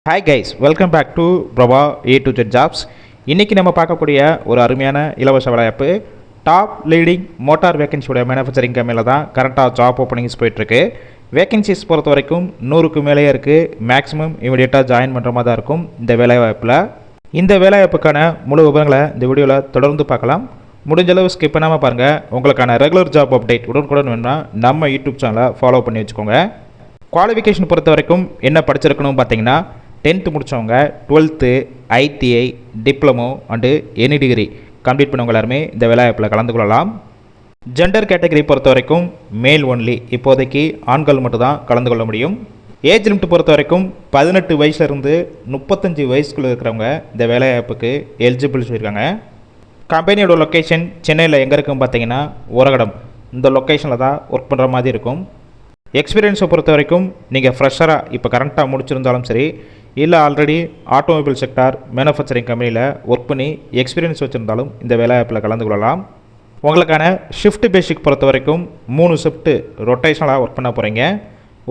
Hi guys, welcome back to Prabha A to Z jobs. இன்றைக்கி நம்ம பார்க்கக்கூடிய ஒரு அருமையான இலவச வேலைவாய்ப்பு டாப் லீடிங் மோட்டார் வேகன்சியோட மேனுஃபேக்சரிங் கம்பெனியில் தான் கரண்ட்டாக ஜாப் ஓப்பனிங்ஸ் போயிட்டுருக்கு. வேகன்சிஸ் பொறுத்த வரைக்கும் 100க்கு மேலேயே இருக்குது. மேக்ஸிமம் இமீடியட்டாக ஜாயின் பண்ணுற மாதிரி தான் இருக்கும் இந்த வேலைவாய்ப்பில். இந்த வேலைவாய்ப்புக்கான முழு விவரங்களை இந்த வீடியோவில் தொடர்ந்து பார்க்கலாம். முடிஞ்சளவு ஸ்கிப் பண்ணாமல் பாருங்கள். உங்களுக்கான ரெகுலர் ஜாப் அப்டேட் உடனுக்குடன் வேணும்னா நம்ம யூடியூப் சேனலை ஃபாலோ பண்ணி வச்சுக்கோங்க. குவாலிஃபிகேஷன் பொறுத்த வரைக்கும் என்ன படிச்சிருக்கணும் பார்த்தீங்கன்னா 10th முடித்தவங்க 12th ITI diploma and any degree complete பண்ணவங்க எல்லாருமே இந்த வேலைவாய்ப்பில் கலந்து கொள்ளலாம். ஜெண்டர் கேட்டகரி பொறுத்த வரைக்கும் மேல் ஒன்லி, இப்போதைக்கு ஆண்கள் மட்டும்தான் கலந்து கொள்ள முடியும். ஏஜ் லிமிட் பொறுத்த வரைக்கும் 18 வயசுலேருந்து 35 வயசுக்குள்ளே இருக்கிறவங்க இந்த வேலைவாய்ப்புக்கு எலிஜிபிள் சொல்லியிருக்காங்க. கம்பெனியோட லொக்கேஷன் சென்னையில் எங்கே இருக்குன்னு பார்த்தீங்கன்னா உரகடம், இந்த லொக்கேஷனில் தான் ஒர்க் பண்ணுற மாதிரி இருக்கும். எக்ஸ்பீரியன்ஸை பொறுத்த வரைக்கும் நீங்கள் ஃப்ரெஷராக இப்போ கரண்ட்டாக முடிச்சிருந்தாலும் சரி, இல்லை ஆல்ரெடி ஆட்டோமொபைல் செக்டார் மேனுஃபேக்சரிங் கம்பெனியில் ஒர்க் பண்ணி எக்ஸ்பீரியன்ஸ் வச்சுருந்தாலும் இந்த வேலைவாய்ப்பில் கலந்து கொள்ளலாம். உங்களுக்கான ஷிஃப்ட் பேசிக் பொறுத்த வரைக்கும் 3 ஷிஃப்ட்டு ரொட்டேஷனலாக ஒர்க் பண்ண போகிறீங்க.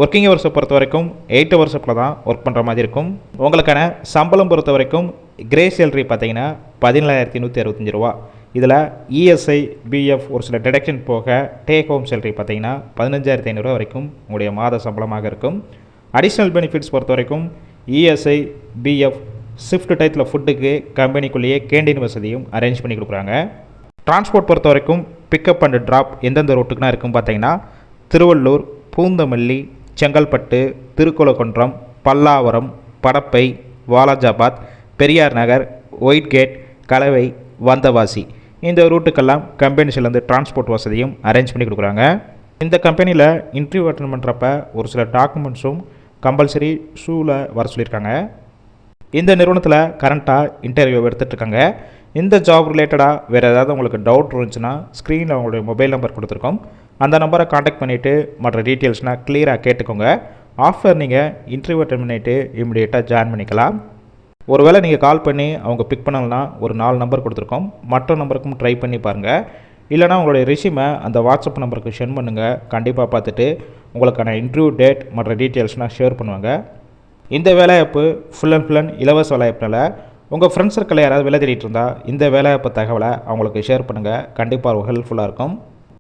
ஒர்க்கிங் ஹவர்ஸை பொறுத்த வரைக்கும் 8 ஹவர்ஸ் ஷிஃப்ட்டில் தான் ஒர்க் பண்ணுற மாதிரி இருக்கும். உங்களுக்கான சம்பளம் பொறுத்த வரைக்கும் கிரே சேலரி பார்த்தீங்கன்னா 17,165 ரூபா. இதில் ESI BF ஒரு சில டிடக்ஷன் போக டேக் ஹோம் சேலரி பார்த்தீங்கன்னா 15,500 வரைக்கும் உங்களுடைய மாத சம்பளமாக இருக்கும். அடிஷ்னல் பெனிஃபிட்ஸ் பொறுத்த வரைக்கும் ESI BF ஷிஃப்ட் டயத்தில் ஃபுட்டுக்கு கம்பெனிக்குள்ளேயே கேண்டீன் வசதியும் அரேஞ்ச் பண்ணி கொடுக்குறாங்க. டிரான்ஸ்போர்ட் பொறுத்த வரைக்கும் பிக்கப் அண்ட் ட்ராப் எந்தெந்த ரூட்டுக்குனா இருக்கும் பார்த்தீங்கன்னா திருவள்ளூர், பூந்தமல்லி, செங்கல்பட்டு, திருக்குளக்குன்றம், பல்லாவரம், படப்பை, வாலாஜாபாத், பெரியார் நகர், ஒயிட் கேட், கலவை, வந்தவாசி, இந்த ரூட்டுக்கெல்லாம் கம்பெனிஸ்லேருந்து டிரான்ஸ்போர்ட் வசதியும் அரேஞ்ச் பண்ணி கொடுக்குறாங்க. இந்த கம்பெனியில் இன்டர்வியூ அட்டென்ட் பண்ணுறப்ப ஒரு சில டாக்குமெண்ட்ஸும் கம்பல்சரி ஷூவில் வர சொல்லியிருக்காங்க. இந்த நிறுவனத்தில் கரண்ட்டாக இன்டர்வியூ எடுத்துகிட்ருக்காங்க. இந்த ஜாப் ரிலேட்டடாக வேறு ஏதாவது உங்களுக்கு டவுட் இருந்துச்சுன்னா ஸ்க்ரீனில் அவங்களுடைய மொபைல் நம்பர் கொடுத்துருக்கோம். அந்த நம்பரை காண்டாக்ட் பண்ணிவிட்டு மற்ற டீட்டெயில்ஸ்னால் கிளியராக கேட்டுக்கோங்க. ஆஃப்டர் நீங்கள் இன்டர்வியூ அட்டென்ட் பண்ணிவிட்டு இமிடியேட்டாக ஜாயின் பண்ணிக்கலாம். ஒருவேளை நீங்கள் கால் பண்ணி அவங்க பிக் பண்ணலன்னா ஒரு 4 நம்பர் கொடுத்துருக்கோம், மற்ற நம்பருக்கும் ட்ரை பண்ணி பாருங்கள். இல்லைனா உங்களுடைய ரெஸ்யூமை அந்த வாட்ஸ்அப் நம்பருக்கு சென்ட் பண்ணுங்கள். கண்டிப்பாக பார்த்துட்டு உங்களுக்கான இன்டர்வியூ டேட் மற்ற டீட்டெயில்ஸ்னால் ஷேர் பண்ணுவாங்க. இந்த வேலைவாய்ப்பு ஃபுல் அண்ட் ஃபுல் இலவச வேலைவாய்ப்பில் உங்கள் ஃப்ரெண்ட்ஸ் சர்க்கிளில் யாராவது வேலை தேடிட்டு இருந்தால் இந்த வேலைவாய்ப்பு தகவலை அவங்களுக்கு ஷேர் பண்ணுங்கள். கண்டிப்பாக ஹெல்ப்ஃபுல்லாக இருக்கும்.